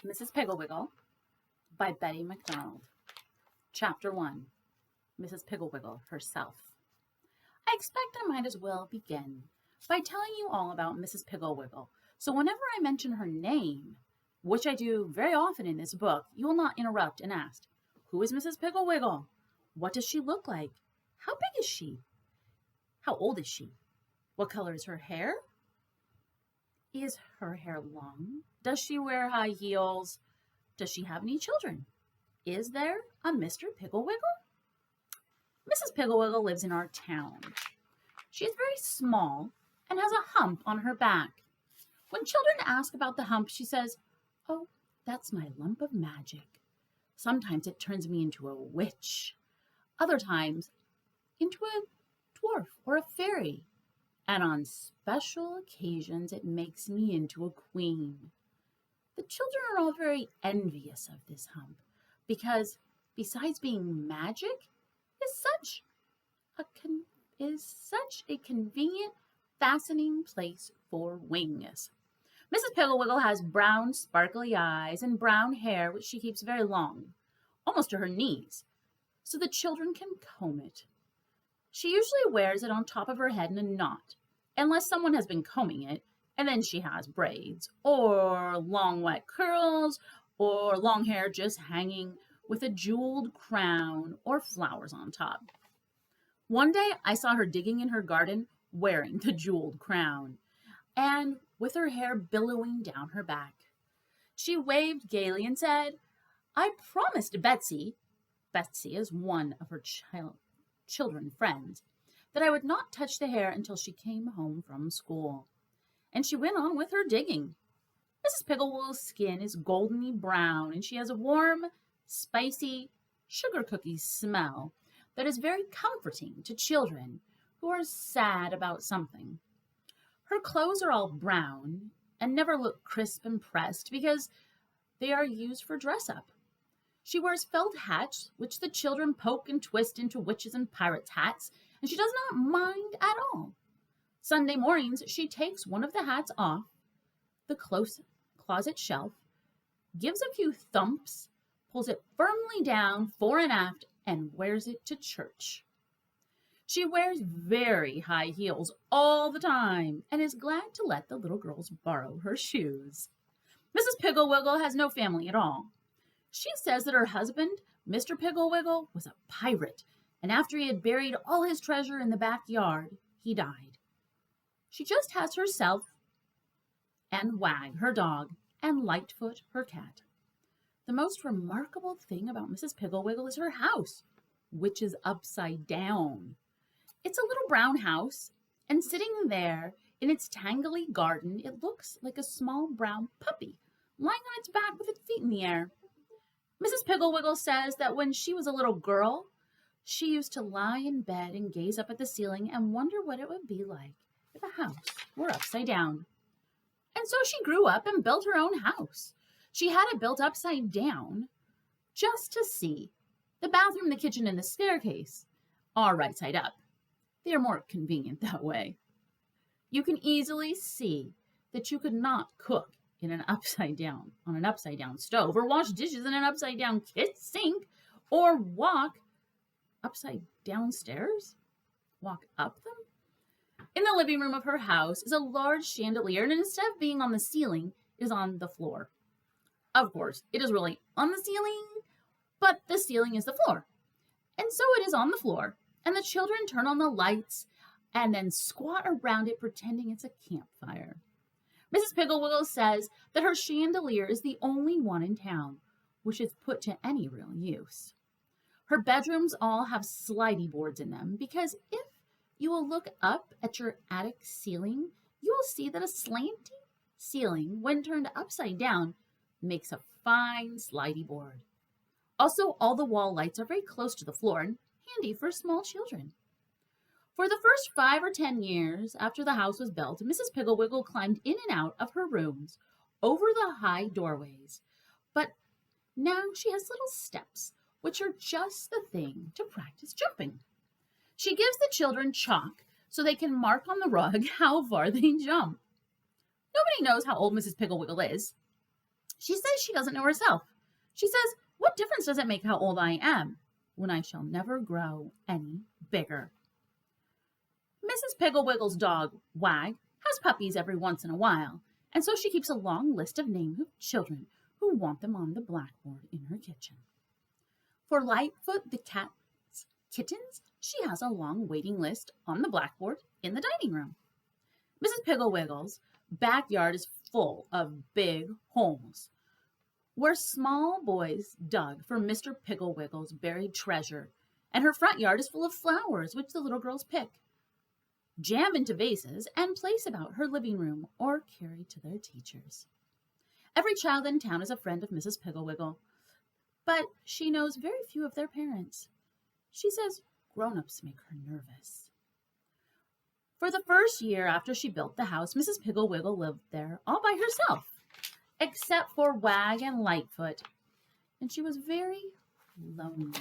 Mrs. Piggle Wiggle by Betty MacDonald. Chapter 1. Mrs. Piggle Wiggle herself. I expect I might as well begin by telling you all about Mrs. Piggle Wiggle, so whenever I mention her name, which I do very often in this book, you will not interrupt and ask, who is Mrs. Piggle Wiggle? What does she look like? How big is she? How old is she? What color is her hair? Is her hair long? Does she wear high heels? Does she have any children? Is there a Mr. Piggle Wiggle? Mrs. Piggle Wiggle lives in our town. She is very small and has a hump on her back. When children ask about the hump, she says, "Oh, that's my lump of magic. Sometimes it turns me into a witch. Other times, into a dwarf or a fairy. And on special occasions, it makes me into a queen." The children are all very envious of this hump because, besides being magic, is such a convenient, fastening place for wings. Mrs. Piggle Wiggle has brown, sparkly eyes and brown hair, which she keeps very long, almost to her knees, so the children can comb it. She usually wears it on top of her head in a knot, unless someone has been combing it, and then she has braids, or long wet curls, or long hair just hanging with a jeweled crown or flowers on top. One day I saw her digging in her garden wearing the jeweled crown, and with her hair billowing down her back. She waved gaily and said, "I promised Betsy is one of her children friends, that I would not touch the hair until she came home from school." And she went on with her digging. Mrs. Piggle Wiggle's skin is goldeny brown, and she has a warm, spicy sugar cookie smell that is very comforting to children who are sad about something. Her clothes are all brown and never look crisp and pressed because they are used for dress-up. She wears felt hats, which the children poke and twist into witches and pirates' hats, and she does not mind at all. Sunday mornings, she takes one of the hats off the closet shelf, gives a few thumps, pulls it firmly down fore and aft, and wears it to church. She wears very high heels all the time and is glad to let the little girls borrow her shoes. Mrs. Piggle Wiggle has no family at all. She says that her husband, Mr. Piggle Wiggle, was a pirate, and after he had buried all his treasure in the backyard, he died. She just has herself and Wag, her dog, and Lightfoot, her cat. The most remarkable thing about Mrs. Piggle Wiggle is her house, which is upside down. It's a little brown house, and sitting there in its tangly garden, it looks like a small brown puppy lying on its back with its feet in the air. Mrs. Piggle Wiggle says that when she was a little girl, she used to lie in bed and gaze up at the ceiling and wonder what it would be like if a house were upside down. And so she grew up and built her own house. She had it built upside down just to see. The bathroom, the kitchen, and the staircase are right side up. They are more convenient that way. You can easily see that you could not cook on an upside down stove, or wash dishes in an upside down sink, or walk upside down stairs, walk up them. In the living room of her house is a large chandelier, and instead of being on the ceiling, it is on the floor. Of course, it is really on the ceiling, but the ceiling is the floor. And so it is on the floor, and the children turn on the lights and then squat around it pretending it's a campfire. Mrs. Piggle Wiggle says that her chandelier is the only one in town which is put to any real use. Her bedrooms all have slidey boards in them because if you will look up at your attic ceiling, you will see that a slanty ceiling, when turned upside down, makes a fine slidey board. Also, all the wall lights are very close to the floor and handy for small children. For the first 5 or 10 years after the house was built, Mrs. Piggle Wiggle climbed in and out of her rooms over the high doorways. But now she has little steps, which are just the thing to practice jumping. She gives the children chalk so they can mark on the rug how far they jump. Nobody knows how old Mrs. Piggle Wiggle is. She says she doesn't know herself. She says, "What difference does it make how old I am when I shall never grow any bigger?" Mrs. Piggle Wiggle's dog, Wag, has puppies every once in a while, and so she keeps a long list of names of children who want them on the blackboard in her kitchen. For Lightfoot the cat's kittens, she has a long waiting list on the blackboard in the dining room. Mrs. Piggle Wiggle's backyard is full of big holes where small boys dug for Mr. Piggle Wiggle's buried treasure, and her front yard is full of flowers which the little girls pick, jam into vases, and place about her living room or carry to their teachers. Every child in town is a friend of Mrs. Piggle Wiggle, but she knows very few of their parents. She says grown-ups make her nervous. For the first year after she built the house, Mrs. Piggle Wiggle lived there all by herself, except for Wag and Lightfoot, and she was very lonely.